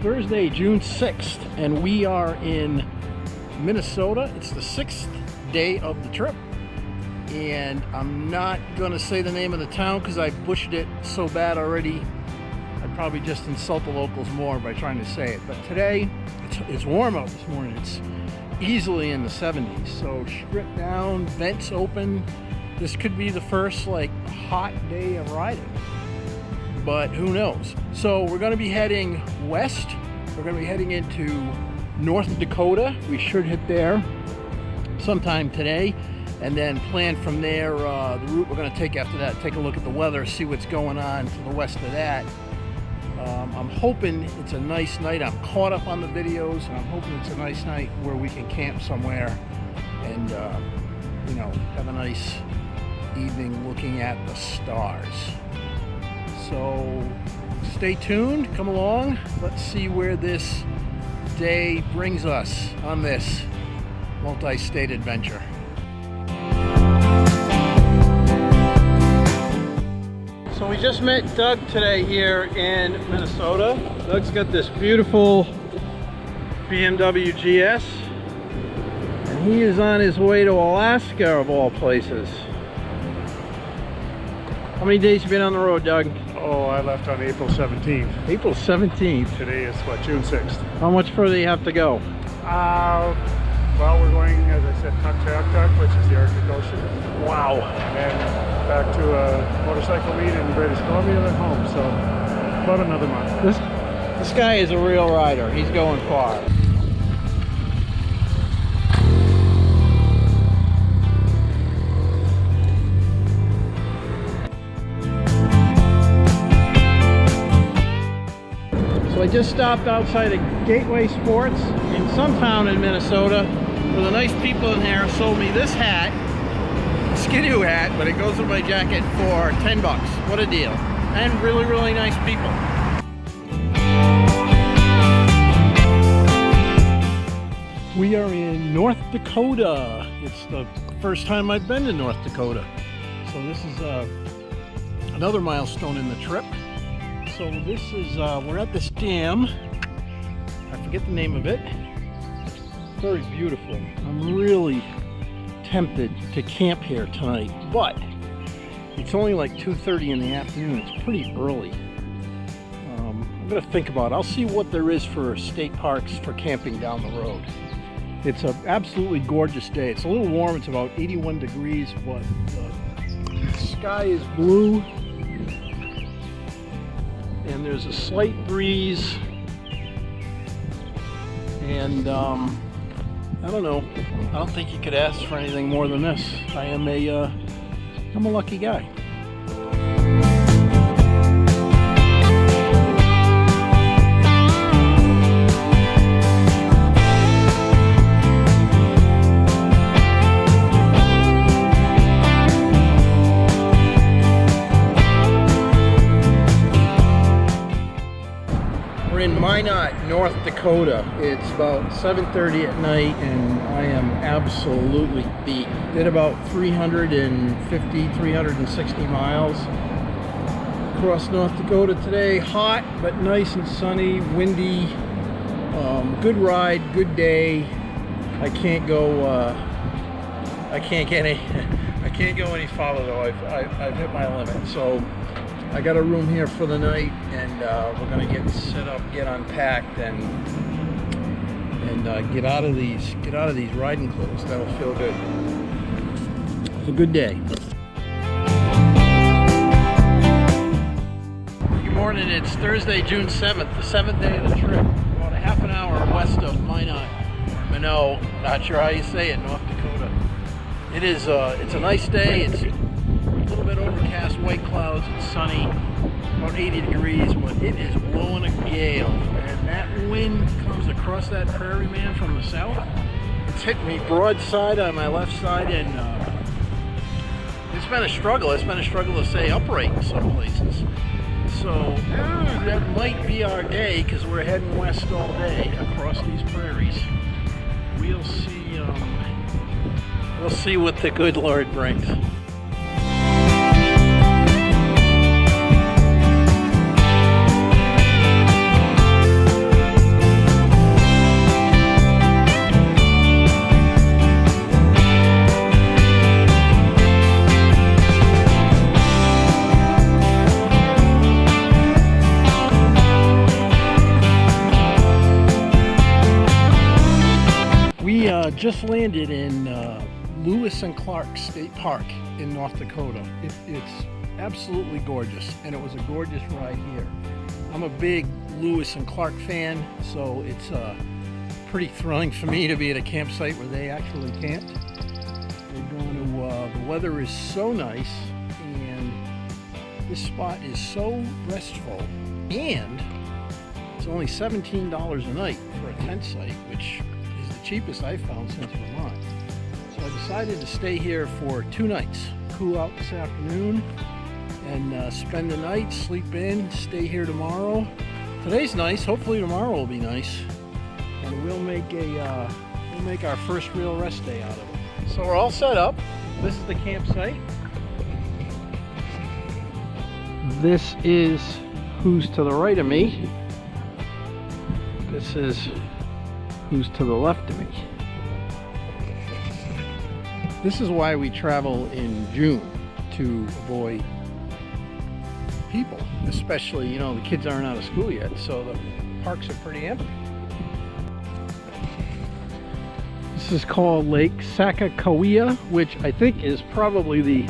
Thursday, June 6th, and we are in Minnesota. It's the 6th day of the trip, and I'm not gonna say the name of the town because I butchered it so bad already. I'd probably just insult the locals more by trying to say it. But today, it's warm out this morning. It's easily in the 70s, so stripped down, vents open. This could be the first like hot day of riding, but who knows. So we're going to be heading west. We're going to be heading into North Dakota. We should hit there sometime today, and then plan from there the route we're going to take after that. Take a look at the weather, see what's going on to the west of that. I'm hoping it's a nice night. I'm caught up on the videos, and I'm hoping it's a nice night where we can camp somewhere and you know, have a nice evening looking at the stars. So stay tuned, come along, let's see where this day brings us on this multi-state adventure. So we just met Doug today here in Minnesota. Doug's got this beautiful BMW GS, and he is on his way to Alaska of all places. How many days you been on the road, Doug? Oh, I left on April 17th. April 17th. Today is what, June 6th. How much further do you have to go? Well, we're going, as I said, Tuktoyaktuk, which is the Arctic Ocean. Wow. And then back to a motorcycle meet in British Columbia, then home. So about another month. This guy is a real rider. He's going far. So I just stopped outside of Gateway Sports in some town in Minnesota, where the nice people in there sold me this hat, a Skidoo hat, but it goes with my jacket for 10 bucks. What a deal. And really, really nice people. We are in North Dakota. It's the first time I've been to North Dakota. So this is another milestone in the trip. So this is, we're at this dam. I forget the name of it. Very beautiful. I'm really tempted to camp here tonight, but it's only like 2:30 in the afternoon. It's pretty early. I'm gonna think about it. I'll see what there is for state parks for camping down the road. It's an absolutely gorgeous day. It's a little warm. It's about 81 degrees, but the sky is blue. And there's a slight breeze, and I don't know. I don't think you could ask for anything more than this. I'm a lucky guy. North Dakota. It's about 7:30 at night, and I am absolutely beat. Did about 360 miles across North Dakota today. Hot, but nice and sunny, windy. Good ride, good day. I can't go. I can't go any farther though. I've hit my limit. So I got a room here for the night, and we're gonna get set up, get unpacked, and get out of these riding clothes. That'll feel good. It's a good day. Good morning. It's Thursday, June 7th, the 7th day of the trip. About a half an hour west of Minot, not sure how you say it, North Dakota. It is. It's a nice day. It's a little bit overcast, white clouds, it's sunny, about 80 degrees, but it is blowing a gale, and that wind comes across that prairie, man, from the south. It's hit me broadside on my left side, and it's been a struggle. It's been a struggle to stay upright in some places. So that might be our day, because we're heading west all day across these prairies. We'll see. We'll see what the good Lord brings. landed in Lewis and Clark State Park in North Dakota. It's absolutely gorgeous, and it was a gorgeous ride here. I'm a big Lewis and Clark fan, so it's pretty thrilling for me to be at a campsite where they actually camped. We're going to, the weather is so nice, and this spot is so restful, and it's only $17 a night for a tent site, which is the cheapest I've found since Vermont. So I decided to stay here for 2 nights, cool out this afternoon, and spend the night, sleep in, stay here tomorrow. Today's nice, hopefully tomorrow will be nice, and we'll make our first real rest day out of it. So we're all set up. This is the campsite. This is who's to the right of me. This is who's to the left of me. This is why we travel in June, to avoid people, especially, you know, the kids aren't out of school yet, so the parks are pretty empty. This is called Lake Sacagawea, which I think is probably the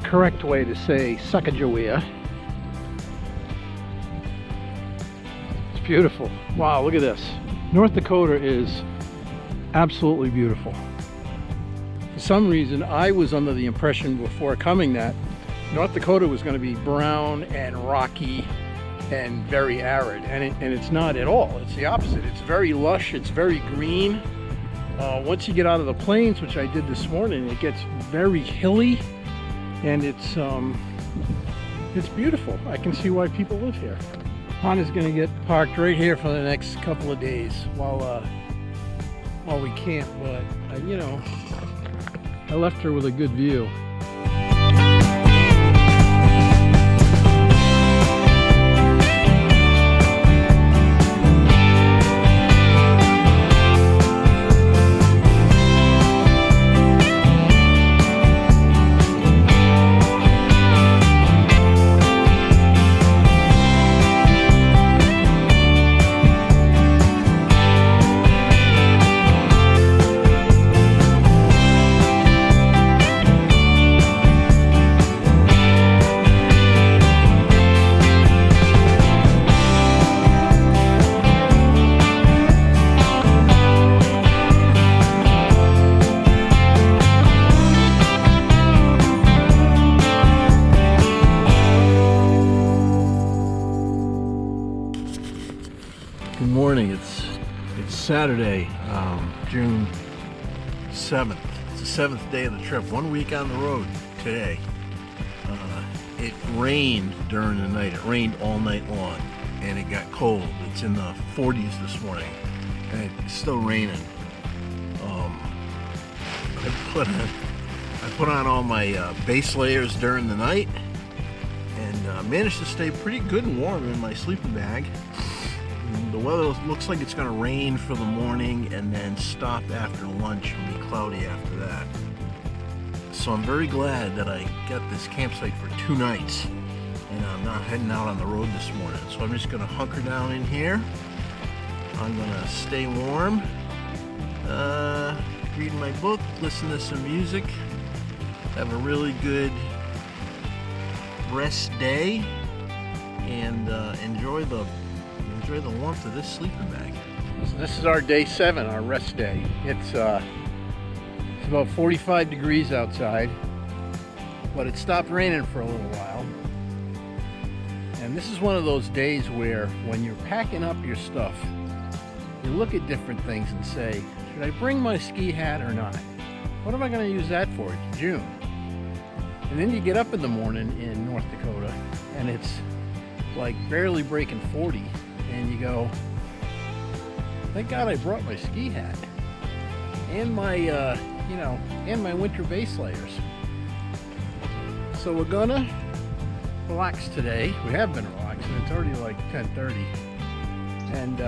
correct way to say Sacagawea. It's beautiful. Wow, look at this. North Dakota is absolutely beautiful. For some reason, I was under the impression before coming that North Dakota was going to be brown and rocky and very arid, and it's not at all. It's the opposite. It's very lush, it's very green. Once you get out of the plains, which I did this morning, it gets very hilly, and it's beautiful. I can see why people live here. Honda's going to get parked right here for the next couple of days while we camp, but you know, I left her with a good view. Good morning. It's Saturday, June 7th. It's the 7th day of the trip. 1 week on the road today. It rained during the night. It rained all night long, and it got cold. It's in the 40s this morning, and it's still raining. I put on all my base layers during the night, and managed to stay pretty good and warm in my sleeping bag. The weather looks like it's going to rain for the morning and then stop after lunch and be cloudy after that. So I'm very glad that I got this campsite for 2 nights, and I'm not heading out on the road this morning. So I'm just going to hunker down in here. I'm going to stay warm, read my book, listen to some music, have a really good rest day, and enjoy the warmth of this sleeping bag. So this is our day 7, our rest day. It's about 45 degrees outside, but it stopped raining for a little while. And this is one of those days where when you're packing up your stuff, you look at different things and say, should I bring my ski hat or not? What am I going to use that for? It's June. And then you get up in the morning in North Dakota and it's like barely breaking 40. And you go, thank God I brought my ski hat and my, and my winter base layers. So we're gonna relax today. We have been relaxing. It's already like 10:30, and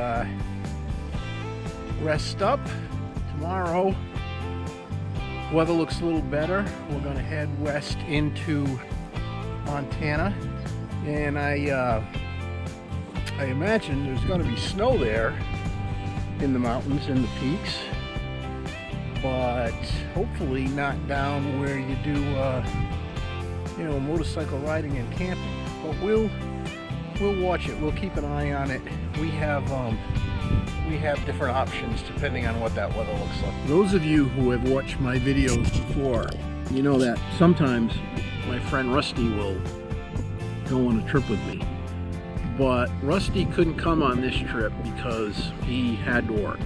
rest up. Tomorrow, weather looks a little better. We're gonna head west into Montana, and I imagine there's going to be snow there in the mountains, in the peaks. but hopefully not down where you do, you know, motorcycle riding and camping. But we'll watch it. We'll keep an eye on it. We have different options depending on what that weather looks like. Those of you who have watched my videos before, you know that sometimes my friend Rusty will go on a trip with me. But Rusty couldn't come on this trip because he had to work,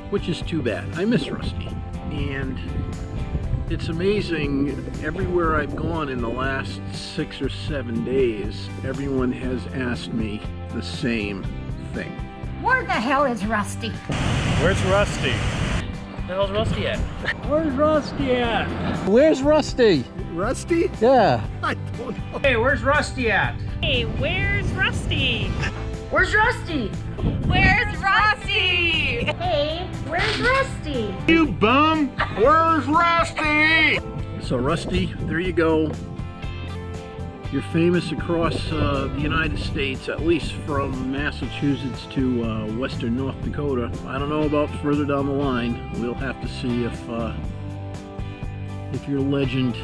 which is too bad. I miss Rusty. And it's amazing, everywhere I've gone in the last 6 or 7 days, everyone has asked me the same thing. Where the hell is Rusty? Where's Rusty? Where the hell's Rusty at? Where's Rusty at? Where's Rusty? Rusty? Yeah. I don't know. Hey, where's Rusty at? Hey, where's Rusty? Where's Rusty? Where's Rusty? Hey, where's Rusty? You bum! Where's Rusty? So Rusty, there you go. You're famous across the United States, at least from Massachusetts to western North Dakota. I don't know about further down the line. We'll have to see if your legend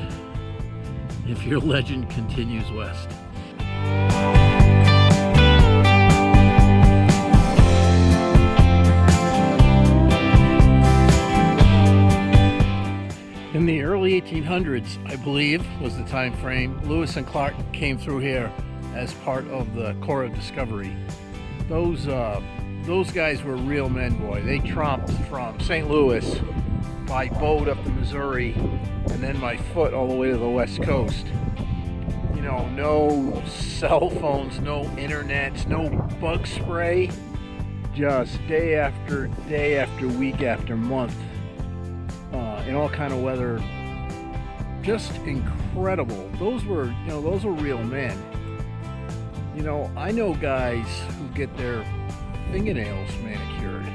continues west. In the early 1800s, I believe, was the time frame, Lewis and Clark came through here as part of the Corps of Discovery. Those guys were real men, boy. They tromped from St. Louis by boat up the Missouri and then by foot all the way to the West Coast. You know, no cell phones, no internet, no bug spray. Just day after week after month. In all kind of weather, just incredible. Those were real men. You know, I know guys who get their fingernails manicured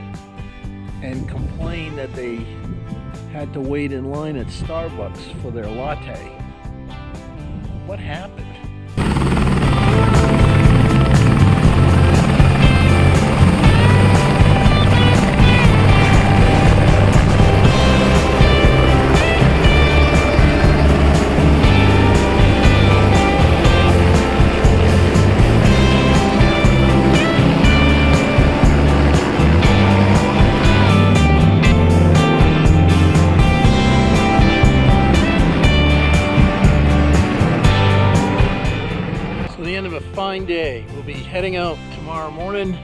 and complain that they had to wait in line at Starbucks for their latte. What happened? Fine day. We'll be heading out tomorrow morning,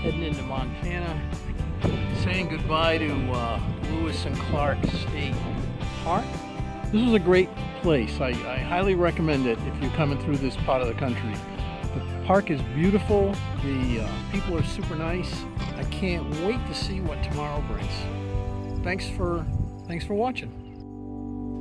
heading into Montana, saying goodbye to Lewis and Clark State Park. This was a great place. I highly recommend it if you're coming through this part of the country. The park is beautiful. The people are super nice. I can't wait to see what tomorrow brings. Thanks for watching.